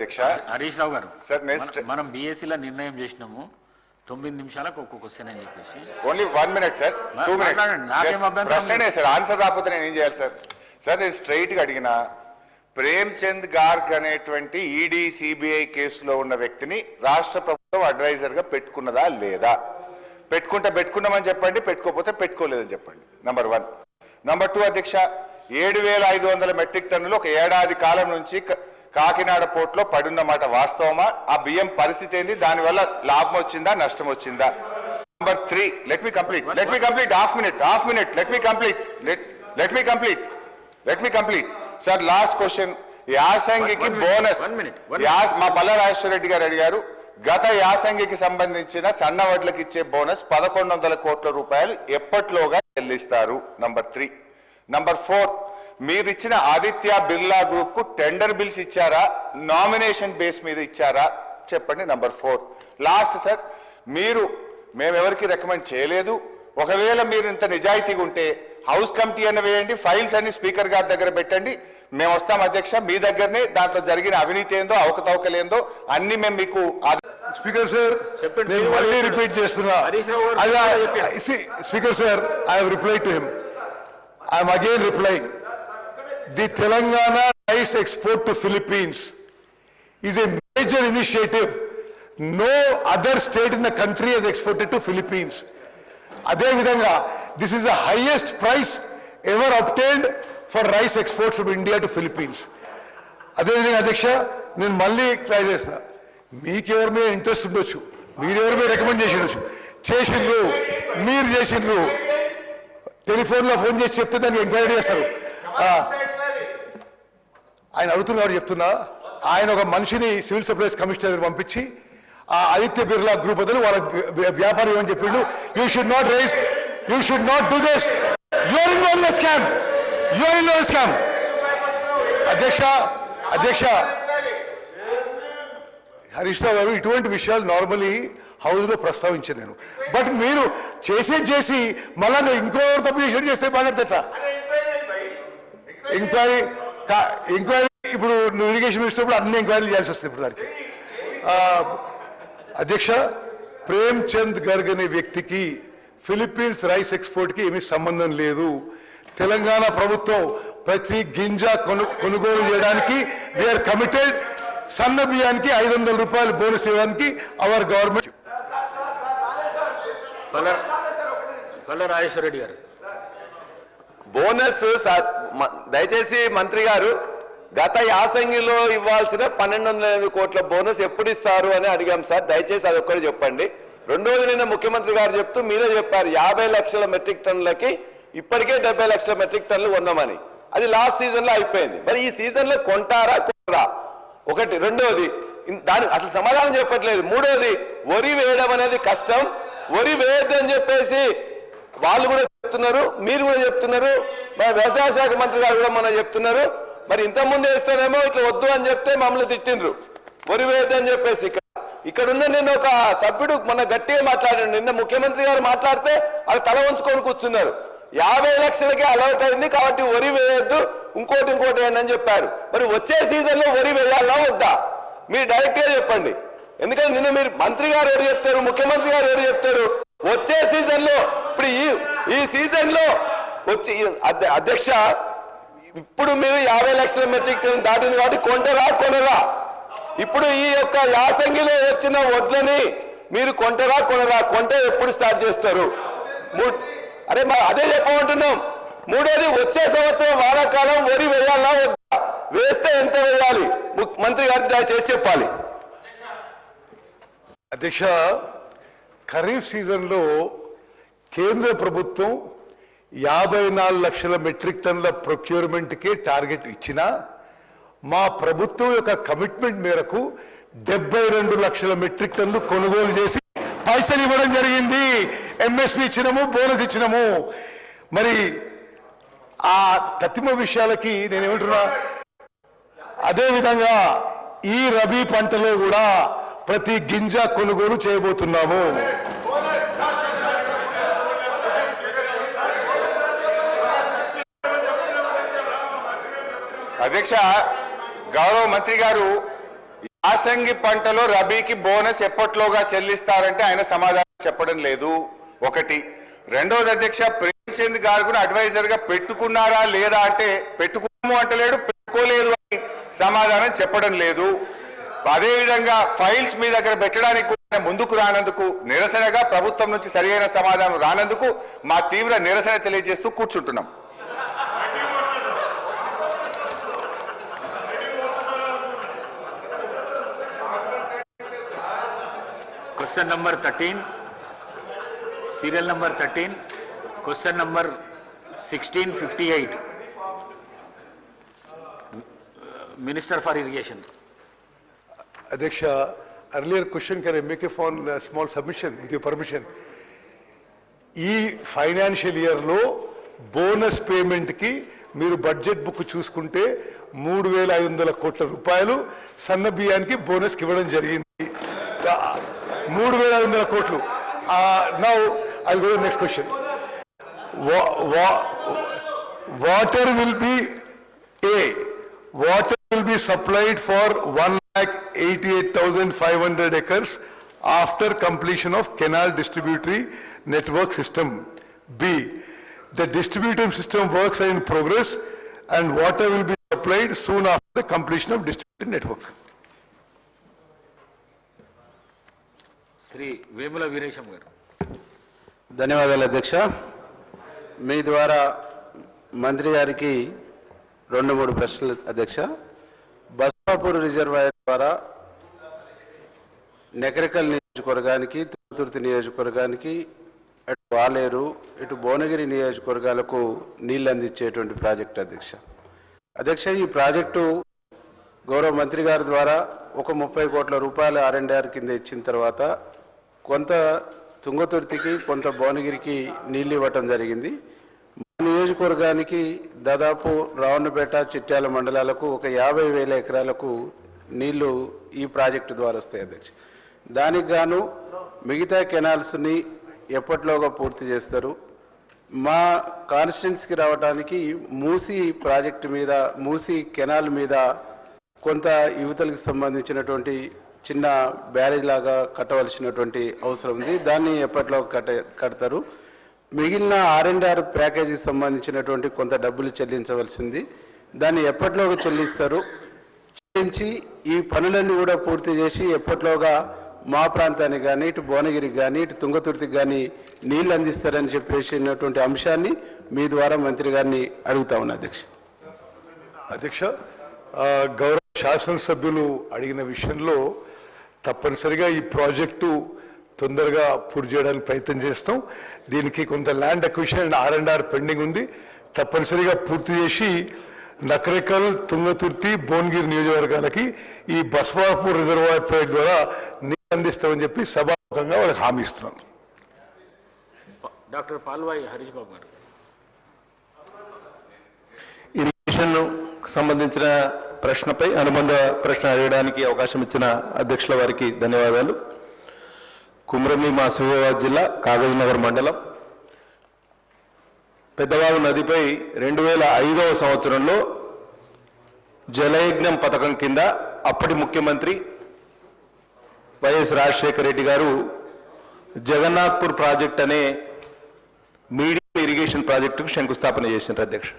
హరీష్ రావు గారు మనం బీఎస్సీలో నిర్ణయం చేసినాము 9 నిమిషాలకు ఒక్కొక్క క్వశ్చన్ అని చెప్పేసి ఓన్లీ 1 మినిట్ సార్ 2 మినిట్స్ ప్రశ్నే సార్ ఆన్సర్ రాకపోతే నేను ఏం చేయాలి సార్ నేను స్ట్రైట్ గా అడిగిన ప్రేమ్చంద్ గార్గ్ అనేటువంటి ఈడీ సిబిఐ కేసులో ఉన్న వ్యక్తిని రాష్ట్ర ప్రభుత్వం అడ్వైజర్ గా పెట్టుకున్నదా లేదా పెట్టుకున్నామని చెప్పండి పెట్టుకోకపోతే పెట్టుకోలేదని చెప్పండి నంబర్ 1 నంబర్ 2 అధ్యక్ష 7500 మెట్రిక్ టన్నులు ఒక ఏడాది కాలం నుంచి కాకినాడ పోర్టులో పడున్నమాట వాస్తవమా ఆ బియ్యం పరిస్థితి ఏంది దానివల్ల లాభం వచ్చిందా నష్టం వచ్చిందా number 3 let me complete half minute let me complete sir last question యాసంగికి బోనస్ మా పల్లా రాజేశ్వర రెడ్డి గారు అడిగారు గత యాసంగికి సంబంధించిన సన్న వడ్లకు ఇచ్చే బోనస్ 1100 కోట్ల రూపాయలు ఎప్పట్లోగా చెల్లిస్తారు నంబర్ 3 నంబర్ 4 మీరు ఇచ్చిన ఆదిత్య బిర్లా గ్రూప్ కు టెండర్ బిల్స్ ఇచ్చారా నామినేషన్ బేస్ మీద ఇచ్చారా చెప్పండి నంబర్ 4 లాస్ట్ సార్ మేము ఎవరికి రికమెండ్ చేయలేదు ఒకవేళ మీరు ఇంత నిజాయితీగా ఉంటే హౌస్ కమిటీ అన్న వేయండి ఫైల్స్ అన్ని స్పీకర్ గారి దగ్గర పెట్టండి మేము వస్తాం అధ్యక్ష మీ దగ్గరనే దాంట్లో జరిగిన అవినీతి ఏందో అవకతవకలేందో అన్ని మేము మీకు స్పీకర్ సార్ నేను మళ్ళీ రిపీట్ చేస్తున్నా speaker sir I have replied to him I'm again replying the Telangana rice export to Philippines is a major initiative. No other state in the country has exported to Philippines. Ade vidhanga this is the highest price ever obtained for rice exports from India to Philippines. Ade vidhanga adhyaksha nenu malli try chesta meeku evaru mee interest undochu meer evaru mee recommend chesinడ్రు meer chesinడ్రు telephone లో phone చేసి చెప్తే దాన్ని enquiry చేస్తారు ఆయన అడుగుతున్నారు చెప్తున్నా ఆయన ఒక మనిషిని సివిల్ సప్లైస్ కమిషనర్ పంపించి ఆ ఆదిత్య బిర్లా గ్రూప్ బదులు వాళ్ళ వ్యాపారం అని చెప్పిండు you should not do this you are involved in scam అధ్యక్ష హరీష్ రావు గారు ఇటువంటి విషయాలు నార్మలీ హౌస్ లో ప్రస్తావించాను నేను బట్ మీరు చేసి మళ్ళా ఇంకో తప్పు చేస్తే మాట్లాడతా ఎంక్వైరీ ఇప్పుడు నువ్వు ఇరిగేషన్ మినిస్టర్ కూడా అన్ని ఎంక్వైరీలు చేయాల్సి వస్తుంది ఇప్పుడు దానికి అధ్యక్ష ప్రేమ్చంద్ గర్గ్ అనే వ్యక్తికి ఫిలిప్పీన్స్ రైస్ ఎక్స్పోర్ట్ కి ఏమీ సంబంధం లేదు తెలంగాణ ప్రభుత్వం ప్రతి గింజ కొనుగోలు చేయడానికి వీఆర్ కమిటెడ్ సన్న బియ్యానికి 500 రూపాయలు బోనస్ ఇవ్వడానికి అవర్ గవర్నమెంట్ పల్లా రాజేశ్వర రెడ్డి గారు బోనస్ దయచేసి మంత్రి గారు గత యాసంగిలో ఇవ్వాల్సిన 1208 కోట్ల బోనస్ ఎప్పుడు ఇస్తారు అని అడిగాం సార్ దయచేసి అది ఒక్కటి చెప్పండి రెండోది నిన్న ముఖ్యమంత్రి గారు చెప్తూ మీరే చెప్పారు 50 లక్షల మెట్రిక్ టన్నులకి ఇప్పటికే 70 లక్షల మెట్రిక్ టన్నులు కొన్నామని అది లాస్ట్ సీజన్ లో అయిపోయింది మరి ఈ సీజన్ లో కొంటారా కొనరా ఒకటి రెండోది దానికి అసలు సమాధానం చెప్పట్లేదు మూడోది వరి వేయడం అనేది కష్టం వరి వేయద్దని చెప్పేసి వాళ్ళు కూడా చెప్తున్నారు మీరు కూడా చెప్తున్నారు మరి వ్యవసాయ శాఖ మంత్రి గారు కూడా మనం చెప్తున్నారు మరి ఇంతకుముందు వేస్తేనేమో ఇట్లా వద్దు అని చెప్తే మమ్మల్ని తిట్టిండ్రు వరి వేయద్దు అని చెప్పేసి ఇక్కడున్న నేను ఒక సభ్యుడు మొన్న గట్టిగా మాట్లాడాడు నిన్న ముఖ్యమంత్రి గారు మాట్లాడితే వాళ్ళు తల ఉంచుకొని కూర్చున్నారు 50 లక్షలకే అలౌట్ అయింది కాబట్టి వరి వేయొద్దు ఇంకోటి అని చెప్పారు మరి వచ్చే సీజన్ లో వరి వేయాలా వద్దా మీరు డైరెక్ట్ గా చెప్పండి ఎందుకంటే నిన్న మీరు మంత్రి గారు ఎవరు చెప్తారు ముఖ్యమంత్రి గారు ఎవరు చెప్తారు వచ్చే సీజన్ లో ఇప్పుడు ఈ సీజన్ లో వచ్చి అధ్యక్ష ఇప్పుడు మీరు 50 లక్షల మెట్రిక్ టన్ దాటింది కాబట్టి కొనరా ఇప్పుడు ఈ యొక్క యాసంగిలో వచ్చిన వడ్లని మీరు కొంటే ఎప్పుడు స్టార్ట్ చేస్తారు అరే అదే చెప్పమంటున్నాం మూడోది వచ్చే సంవత్సరం వానాకాలం వరి వేయాలా వద్దా వేస్తే ఎంత వేయాలి మంత్రి గారు దయచేసి చెప్పాలి అధ్యక్ష ఖరీఫ్ సీజన్లో కేంద్ర ప్రభుత్వం 54 లక్షల మెట్రిక్ టన్నుల ప్రొక్యూర్మెంట్కే టార్గెట్ ఇచ్చినా మా ప్రభుత్వం యొక్క కమిట్మెంట్ మేరకు 72 లక్షల మెట్రిక్ టన్నులు కొనుగోలు చేసి పైసలు ఇవ్వడం జరిగింది ఎంఎస్పీ ఇచ్చినాము బోనస్ ఇచ్చినాము మరి ఆ తత్తిమ విషయాలకి నేనేమంటున్నా అదేవిధంగా ఈ రబీ పంటలో కూడా ప్రతి గింజ కొనుగోలు చేయబోతున్నాము అధ్యక్ష గౌరవ మంత్రి గారు యాసంగి పంటలో రబీకి బోనస్ ఎప్పట్లోగా చెల్లిస్తారంటే ఆయన సమాధానం చెప్పడం లేదు. ఒకటి. రెండోది అధ్యక్ష, ప్రేమ్చంద్ గారు కూడా అడ్వైజర్ గా పెట్టుకున్నారా లేదా అంటే పెట్టుకున్నాము అంటలేడు, పెట్టుకోలేదు అని సమాధానం చెప్పడం లేదు. అదేవిధంగా ఫైల్స్ మీ దగ్గర పెట్టడానికి కూడా ముందుకు రానందుకు నిరసనగా ప్రభుత్వం నుంచి సరియైన సమాధానం రానందుకు మా తీవ్ర నిరసన తెలియజేస్తూ కూర్చుంటున్నాం. Question number 13, serial number 13, question number 1658. Minister for Irrigation. Adhyaksha, earlier question, can I make a small submission with your permission? ఈ ఫైనాన్షియల్ ఇయర్ లో బోనస్ పేమెంట్ కి మీరు బడ్జెట్ బుక్ చూసుకుంటే 3,500 కోట్ల రూపాయలు సన్న బియ్యానికి బోనస్ కి ఇవ్వడం జరిగింది. 3,500 కోట్లు. Now I go next question. Water will be water will be supplied for 1,88,500 acres after completion of canal distributory network system. B, the distributive system works are in progress and water will be supplied soon after the completion of distributed network. Shri Vemula Veeresham గారు. ధన్యవాదాలు అధ్యక్ష. మీ ద్వారా మంత్రి గారికి 2-3 ప్రశ్నలు అధ్యక్ష. Baswapur reservoir ద్వారా నెకరికల్ నియోజకవర్గానికి, తుర్తి నియోజకవర్గానికి, అటు వాలేరు, ఇటు భువనగిరి నియోజకవర్గాలకు నీళ్లు అందించేటువంటి ప్రాజెక్ట్ అధ్యక్ష. అధ్యక్ష, ఈ ప్రాజెక్టు గౌరవ మంత్రి గారి ద్వారా ఒక 30 కోట్ల రూపాయల R&R కింద ఇచ్చిన తర్వాత కొంత తుంగతుర్తికి, కొంత భువనగిరికి నీళ్లు ఇవ్వటం జరిగింది. నియోజకవర్గానికి దాదాపు రావణపేట, చిట్యాల మండలాలకు ఒక 50,000 ఎకరాలకు నీళ్లు ఈ ప్రాజెక్టు ద్వారా వస్తాయి అధ్యక్ష. దానికి గాను మిగతా కెనాల్స్ని ఎప్పట్లోగా పూర్తి చేస్తారు? మా కాన్స్టిట్యున్సీకి రావడానికి మూసీ ప్రాజెక్టు మీద, మూసీ కెనాల్ మీద కొంత యువతలకు సంబంధించినటువంటి చిన్న బ్యారేజ్ లాగా కట్టవలసినటువంటి అవసరం ఉంది. దాన్ని ఎప్పట్లో కడతారు? మిగిలిన R&R ప్యాకేజీకి సంబంధించినటువంటి కొంత డబ్బులు చెల్లించవలసింది, దాన్ని ఎప్పట్లోగా చెల్లిస్తారు? చెల్లించి ఈ పనులన్నీ కూడా పూర్తి చేసి ఎప్పట్లోగా మా ప్రాంతానికి కానీ, ఇటు భువనగిరికి కానీ, ఇటు తుంగతుర్తికి కానీ నీళ్లు అందిస్తారని చెప్పేసినటువంటి అంశాన్ని మీ ద్వారా మంత్రి గారిని అడుగుతా ఉన్నా అధ్యక్ష. అధ్యక్ష, గౌరవ శాసనసభ్యులు అడిగిన విషయంలో తప్పనిసరిగా ఈ ప్రాజెక్టు తొందరగా పూర్తి చేయడానికి ప్రయత్నం చేస్తాం. దీనికి కొంత land acquisition and R&R pending ఉంది. తప్పనిసరిగా పూర్తి చేసి నకరికల్, తుంగతుర్తి, భువనగిరి నియోజకవర్గాలకి ఈ బస్వాపూర్ రిజర్వాయర్ ప్రాజెక్ట్ ద్వారా నీళ్ళు అందిస్తామని చెప్పి సభాముఖంగా వాళ్ళకి హామీ ఇస్తున్నాం. డాక్టర్ పాల్వాయి హరీష్ బాబు గారు. ఇరిగేషన్ సంబంధించిన ప్రశ్నపై అనుబంధ ప్రశ్న అడగడానికి అవకాశం ఇచ్చిన అధ్యక్షుల వారికి ధన్యవాదాలు. కుమ్రంభీం ఆసిఫాబాద్ జిల్లా కాగజ్నగర్ మండలం పెద్దవాగు నదిపై 2005వ సంవత్సరంలో జలయజ్ఞం పథకం కింద అప్పటి ముఖ్యమంత్రి వైఎస్ రాజశేఖర రెడ్డి గారు జగన్నాథ్పూర్ ప్రాజెక్ట్ అనే మీడియం ఇరిగేషన్ ప్రాజెక్టుకు శంకుస్థాపన చేసినారు అధ్యక్ష.